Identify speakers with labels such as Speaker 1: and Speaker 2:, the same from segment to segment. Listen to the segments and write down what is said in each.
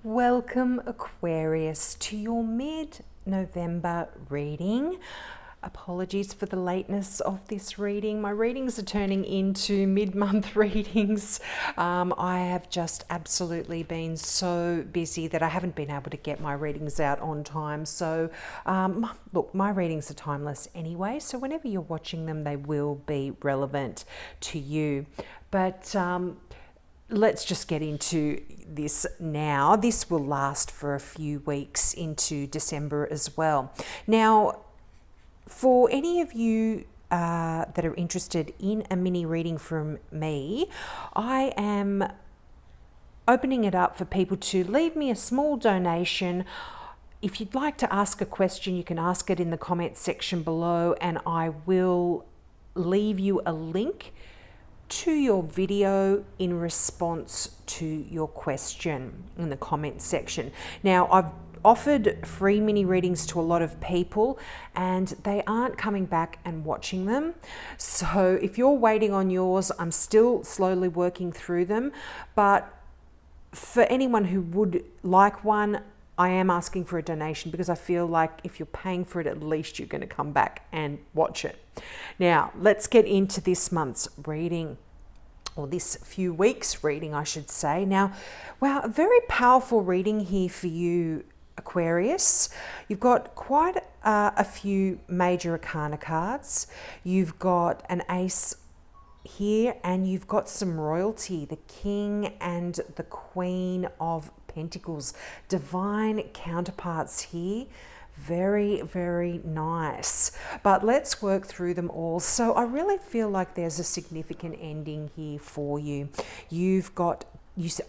Speaker 1: Welcome, Aquarius, to your mid-November reading. Apologies for the lateness of this reading. My readings are turning into mid-month readings. I have just absolutely been so busy that I haven't been able to get my readings out on time. So, look, my readings are timeless anyway, so whenever you're watching them, they will be relevant to you. But let's just get into this now. This will last for a few weeks into December as well. Now, for any of you that are interested in a mini reading from me, I am opening it up for people to leave me a small donation. If you'd like to ask a question, you can ask it in the comments section below, and I will leave you a link to your video in response to your question in the comments section. Now, I've offered free mini readings to a lot of people and they aren't coming back and watching them. So if you're waiting on yours, I'm still slowly working through them. But for anyone who would like one, I am asking for a donation because I feel like if you're paying for it, at least you're going to come back and watch it. Now, let's get into this month's reading, or this few weeks reading, I should say. Now, wow, a very powerful reading here for you, Aquarius. You've got quite a few major arcana cards. You've got an ace here, and you've got some royalty, the King and the Queen of Pentacles, divine counterparts here. Very, very nice. But let's work through them all. So I really feel like there's a significant ending here for you. You've got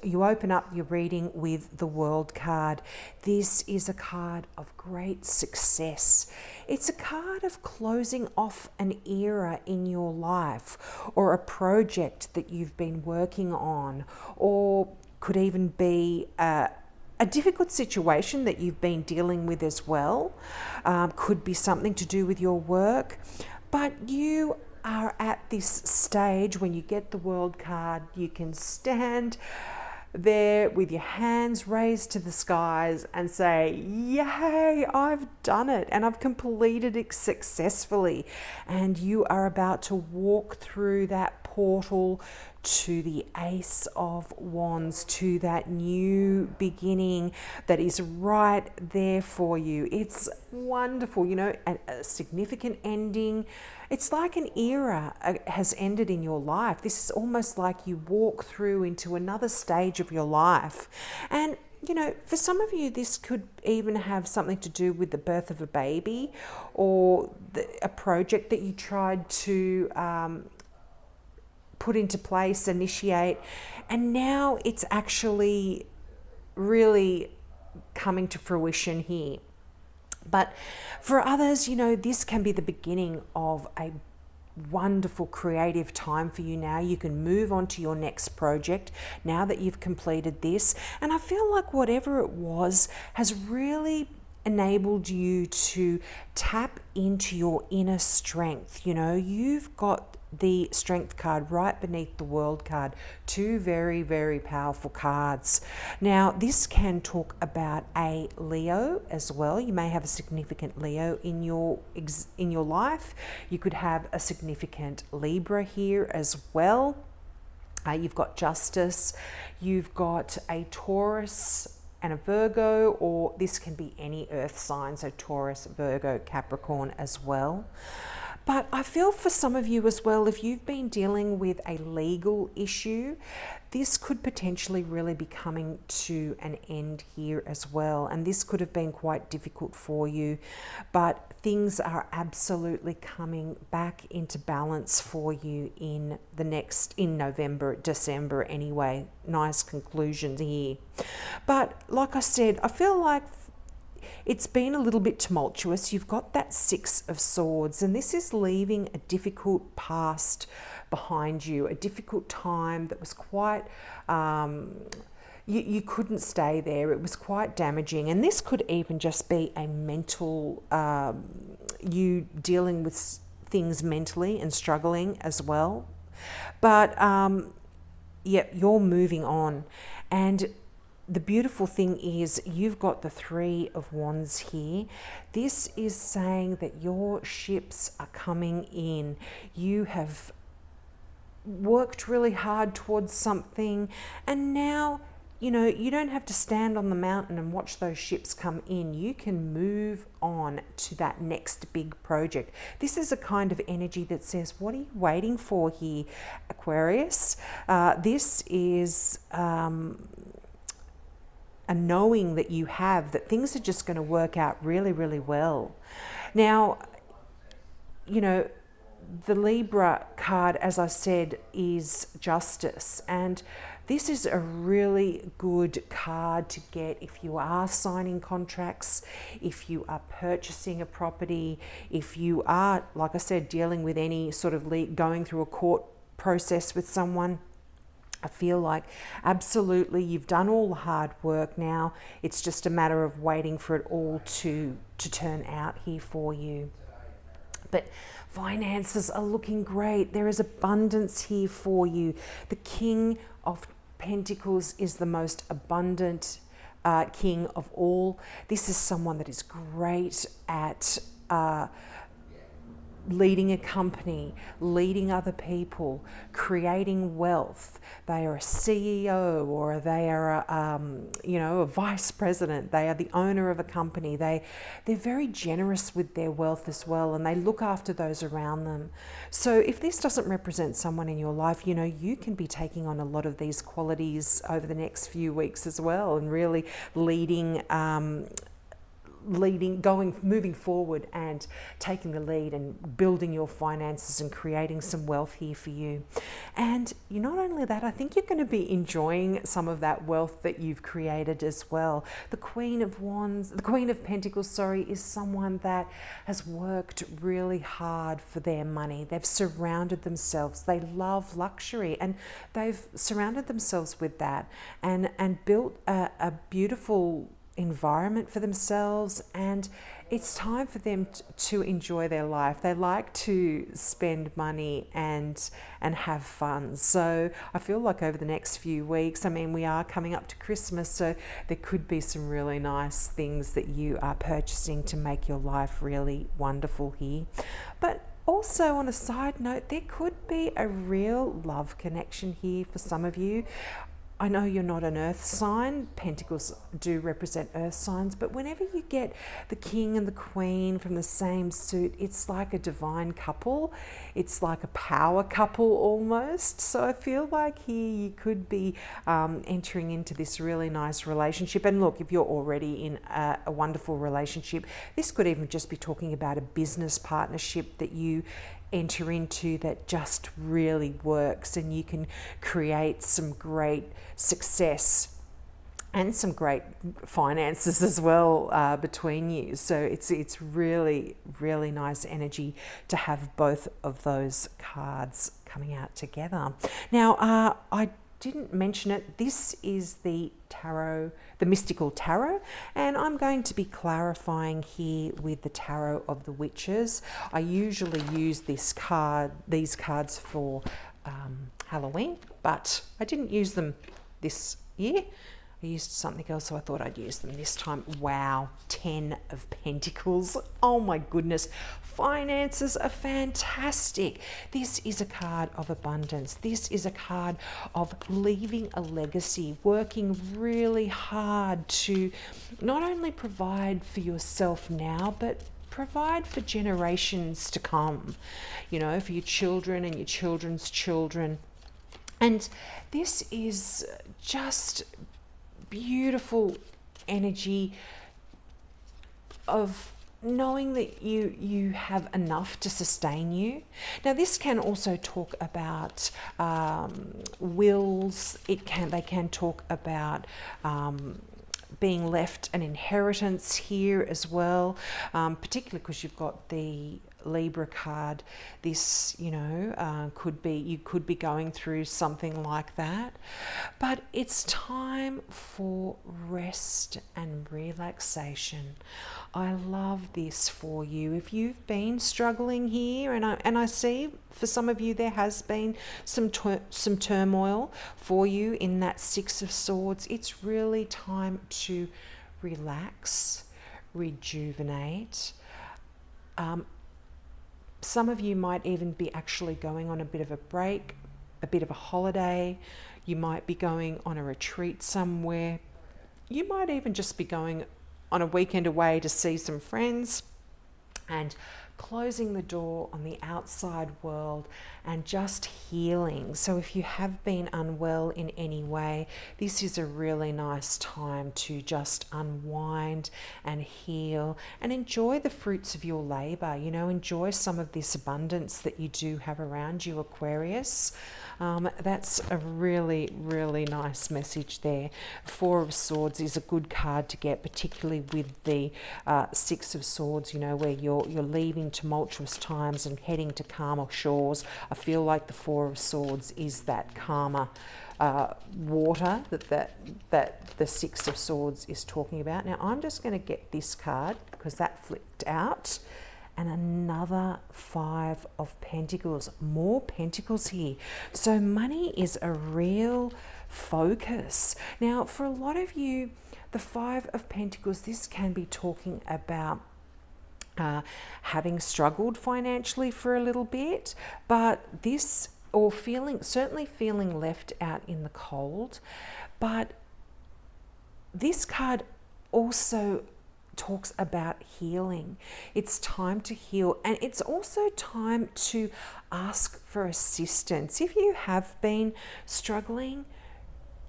Speaker 1: you open up your reading with the World card. This is a card of great success. It's a card of closing off an era in your life, or a project that you've been working on, or could even be a difficult situation that you've been dealing with as well. Could be something to do with your work, but you are at this stage when you get the World card, you can stand there with your hands raised to the skies and say, yay, I've done it and I've completed it successfully. And you are about to walk through that portal to the Ace of Wands, to that new beginning that is right there for you. It's wonderful, you know, a significant ending. It's like an era has ended in your life. This is almost like you walk through into another stage of your life. And you know, for some of you, this could even have something to do with the birth of a baby, or a project that you tried to put into place, initiate, and now it's actually really coming to fruition here. But for others, you know, this can be the beginning of a wonderful creative time for you now. You can move on to your next project now that you've completed this. And I feel like whatever it was has really enabled you to tap into your inner strength. You know, you've got the Strength card right beneath the World card. Two very, very powerful cards. Now, this can talk about a Leo as well. You may have a significant Leo in your life. You could have a significant Libra here as well. You've got Justice. You've got a Taurus and a Virgo, or this can be any earth sign, so Taurus, Virgo, Capricorn as well. But I feel for some of you as well, if you've been dealing with a legal issue, this could potentially really be coming to an end here as well. And this could have been quite difficult for you, but things are absolutely coming back into balance for you in November, December anyway. Nice conclusions here. But like I said, I feel like it's been a little bit tumultuous. You've got that Six of Swords, and this is leaving a difficult past behind you, a difficult time that was quite, you couldn't stay there. It was quite damaging. And this could even just be a mental, you dealing with things mentally and struggling as well. But yeah, you're moving on. And the beautiful thing is you've got the Three of Wands here. This is saying that your ships are coming in. You have worked really hard towards something, and now you don't have to stand on the mountain and watch those ships come in. You can move on to that next big project. This is a kind of energy that says, what are you waiting for here, Aquarius? This is a knowing that you have that things are just going to work out really, really well. Now, the Libra card, as I said, is justice, and this is a really good card to get if you are signing contracts, if you are purchasing a property, if you are, like I said, dealing with any sort of going through a court process with someone. I feel like absolutely you've done all the hard work now. It's just a matter of waiting for it all to turn out here for you. But finances are looking great. There is abundance here for you. The King of Pentacles is the most abundant king of all. This is someone that is great at leading a company, leading other people, creating wealth. They are a CEO, or they are a vice president. They are the owner of a company. They're very generous with their wealth as well, and they look after those around them. So if this doesn't represent someone in your life, you can be taking on a lot of these qualities over the next few weeks as well, and really moving forward and taking the lead and building your finances and creating some wealth here for you. And not only that, I think you're going to be enjoying some of that wealth that you've created as well. The Queen of Pentacles, is someone that has worked really hard for their money. They've surrounded themselves. They love luxury, and they've surrounded themselves with that and built a beautiful environment for themselves, and it's time for them to enjoy their life. They like to spend money and have fun. So I feel like over the next few weeks, we are coming up to Christmas, so there could be some really nice things that you are purchasing to make your life really wonderful here. But also, on a side note, there could be a real love connection here for some of you. I know you're not an earth sign. Pentacles do represent earth signs, but whenever you get the king and the queen from the same suit, it's like a divine couple. It's like a power couple almost. So I feel like here you could be entering into this really nice relationship. And look, if you're already in a wonderful relationship, this could even just be talking about a business partnership that you enter into that just really works, and you can create some great success and some great finances as well between you. So it's really, really nice energy to have both of those cards coming out together. Now, I didn't mention it. This is the tarot, the mystical tarot, and I'm going to be clarifying here with the tarot of the witches. I usually use these cards for Halloween, but I didn't use them this year. I used something else, so I thought I'd use them this time. Wow, 10 of Pentacles. Oh my goodness. Finances are fantastic. This is a card of abundance. This is a card of leaving a legacy, working really hard to not only provide for yourself now, but provide for generations to come, for your children and your children's children. And this is just beautiful energy of knowing that you have enough to sustain you. Now, this can also talk about wills. They can talk about being left an inheritance here as well, particularly because you've got the Libra card, this, you know, you could be going through something like that. But it's time for rest and relaxation. I love this for you. If you've been struggling here, and I see for some of you there has been some turmoil for you in that Six of Swords, it's really time to relax, rejuvenate. Some of you might even be actually going on a bit of a break, a bit of a holiday. You might be going on a retreat somewhere. You might even just be going on a weekend away to see some friends and closing the door on the outside world and just healing. So if you have been unwell in any way, this is a really nice time to just unwind and heal and enjoy the fruits of your labor. You know, enjoy some of this abundance that you do have around you, Aquarius. That's a really, really nice message there. Four of Swords is a good card to get, particularly with the Six of Swords, you know, where you're leaving tumultuous times and heading to calmer shores. I feel like the Four of Swords is that calmer water that the Six of Swords is talking about. Now, I'm just going to get this card because that flipped out. And another Five of Pentacles, more Pentacles here. So money is a real focus. Now, for a lot of you, the Five of Pentacles, this can be talking about having struggled financially for a little bit, but this, or certainly feeling left out in the cold. But this card also talks about healing. It's time to heal, and it's also time to ask for assistance. If you have been struggling,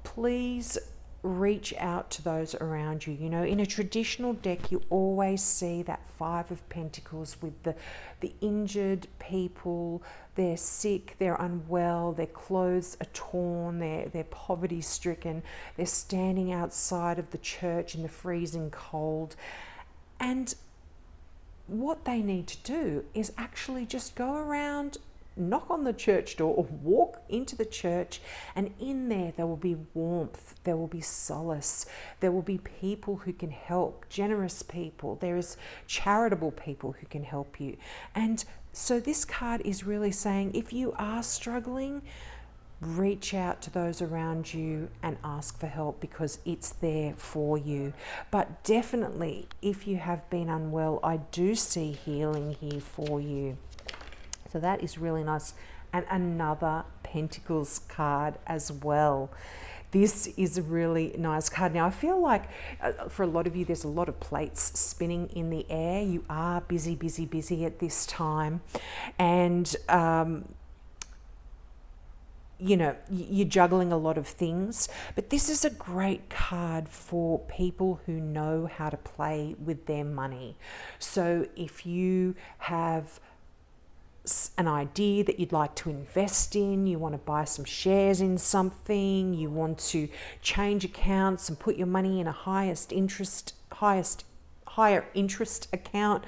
Speaker 1: please reach out to those around you. You know, in a traditional deck, you always see that Five of Pentacles with the injured people. They're sick, they're unwell, their clothes are torn, they're poverty stricken, they're standing outside of the church in the freezing cold. And what they need to do is actually just go around, knock on the church door, or walk into the church, and in there will be warmth, there will be solace, there will be people who can help, generous people, there is charitable people who can help you. And so this card is really saying, if you are struggling, reach out to those around you and ask for help, because it's there for you. But definitely, if you have been unwell, I do see healing here for you. So that is really nice. And another Pentacles card as well. This is a really nice card. Now, I feel like for a lot of you, there's a lot of plates spinning in the air. You are busy, busy, busy at this time. And, you know, you're juggling a lot of things. But this is a great card for people who know how to play with their money. So if you have an idea that you'd like to invest in, you want to buy some shares in something, you want to change accounts and put your money in a higher interest account,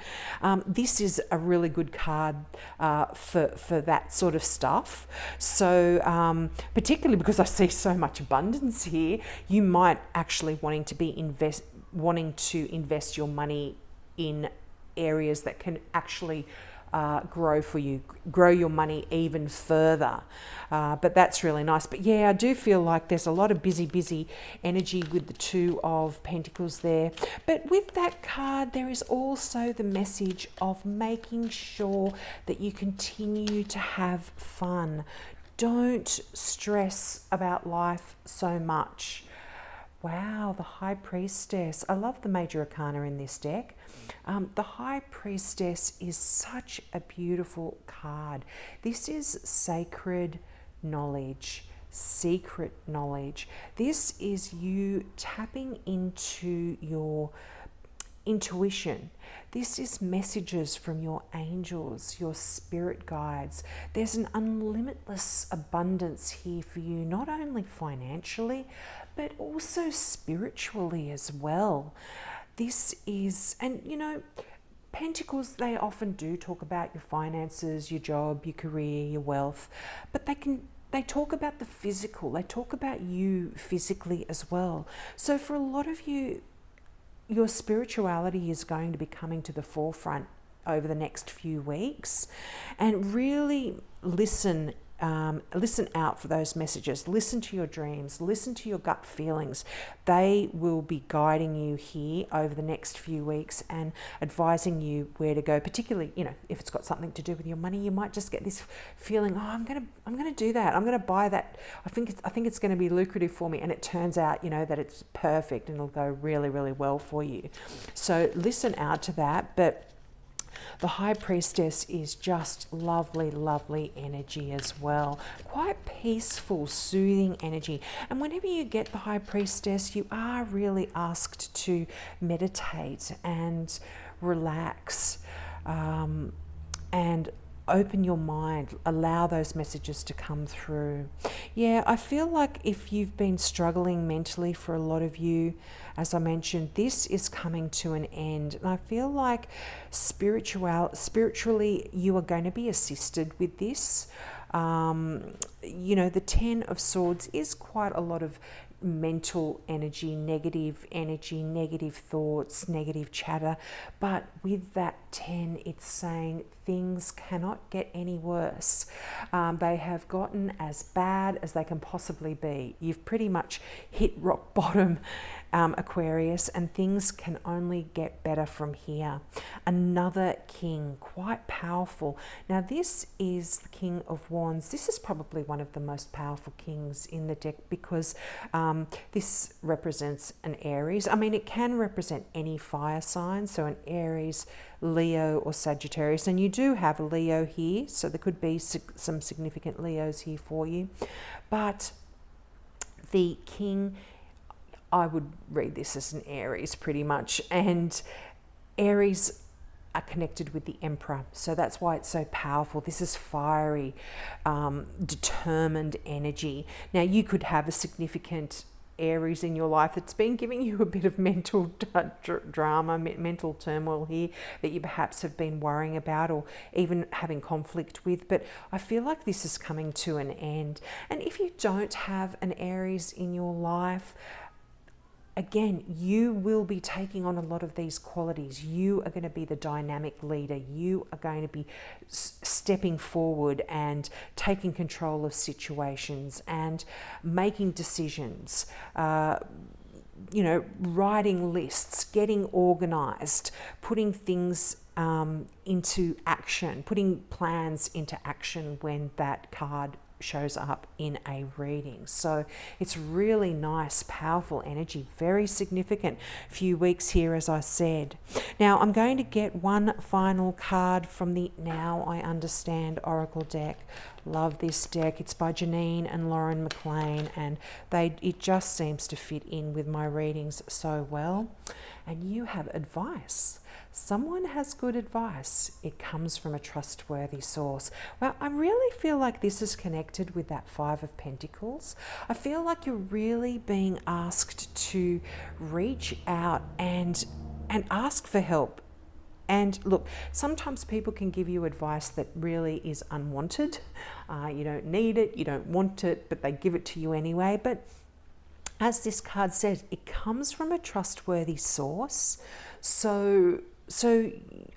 Speaker 1: this is a really good card for that sort of stuff. So particularly because I see so much abundance here, you might actually wanting to invest your money in areas that can actually grow for you, grow your money even further. But that's really nice. But yeah, I do feel like there's a lot of busy energy with the Two of Pentacles there. But with that card, there is also the message of making sure that you continue to have fun. Don't stress about life so much. Wow, the High Priestess. I love the Major Arcana in this deck. The High Priestess is such a beautiful card. This is sacred knowledge, secret knowledge. This is you tapping into your intuition. This is messages from your angels, your spirit guides. There's an unlimitless abundance here for you, not only financially, but also spiritually as well. This is, and you know, Pentacles, they often do talk about your finances, your job, your career, your wealth, but they talk about the physical. They talk about you physically as well. So for a lot of you, your spirituality is going to be coming to the forefront over the next few weeks, and really listen out for those messages. Listen to your dreams, listen to your gut feelings. They will be guiding you here over the next few weeks and advising you where to go, particularly, if it's got something to do with your money. You might just get this feeling, I'm going to do that. I'm going to buy that. I think it's going to be lucrative for me, and it turns out, that it's perfect and it'll go really, really well for you. So listen out to that. But the High Priestess is just lovely, lovely energy as well. Quite peaceful, soothing energy. And whenever you get the High Priestess, you are really asked to meditate and relax, and open your mind, allow those messages to come through. Yeah, I feel like if you've been struggling mentally, for a lot of you, as I mentioned, this is coming to an end. And I feel like spiritually, you are going to be assisted with this. The Ten of Swords is quite a lot of mental energy, negative thoughts, negative chatter. But with that 10, it's saying things cannot get any worse. They have gotten as bad as they can possibly be. You've pretty much hit rock bottom, Aquarius, and things can only get better from here. Another king, quite powerful. Now this is the King of Wands. This is probably one of the most powerful kings in the deck, because this represents an Aries. I mean, it can represent any fire sign, so an Aries, Leo or Sagittarius, and you do have a Leo here, so there could be some significant Leos here for you. But the king, I would read this as an Aries pretty much, and Aries are connected with the Emperor, so that's why it's so powerful. This is fiery, determined energy. Now you could have a significant Aries in your life that's been giving you a bit of mental drama, mental turmoil here, that you perhaps have been worrying about or even having conflict with. But I feel like this is coming to an end. And if you don't have an Aries in your life, again, you will be taking on a lot of these qualities. You are going to be the dynamic leader. You are going to be stepping forward and taking control of situations and making decisions, writing lists, getting organized, putting things into action, putting plans into action when that card shows up in a reading. So it's really nice, powerful energy, very significant few weeks here, as I said. Now I'm going to get one final card from the Now I Understand Oracle deck. Love this deck. It's by Janine and Lauren McLean, and it just seems to fit in with my readings so well. And you have advice. Someone has good advice. It comes from a trustworthy source. Well, I really feel like this is connected with that Five of Pentacles. I feel like you're really being asked to reach out and ask for help. And look, sometimes people can give you advice that really is unwanted. You don't need it, you don't want it, but they give it to you anyway. But as this card says, it comes from a trustworthy source. So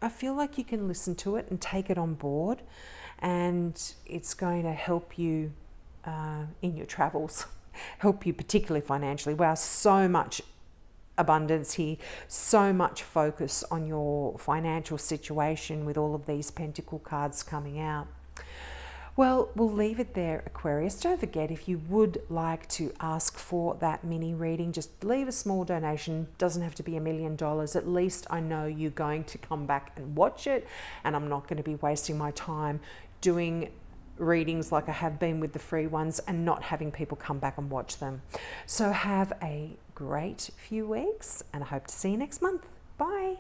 Speaker 1: I feel like you can listen to it and take it on board, and it's going to help you in your travels, help you particularly financially. Wow, so much abundance here, so much focus on your financial situation with all of these pentacle cards coming out. Well, we'll leave it there, Aquarius. Don't forget, if you would like to ask for that mini reading, just leave a small donation. Doesn't have to be $1 million. At least I know you're going to come back and watch it, and I'm not going to be wasting my time doing readings like I have been with the free ones and not having people come back and watch them. So have a great few weeks, and I hope to see you next month. Bye.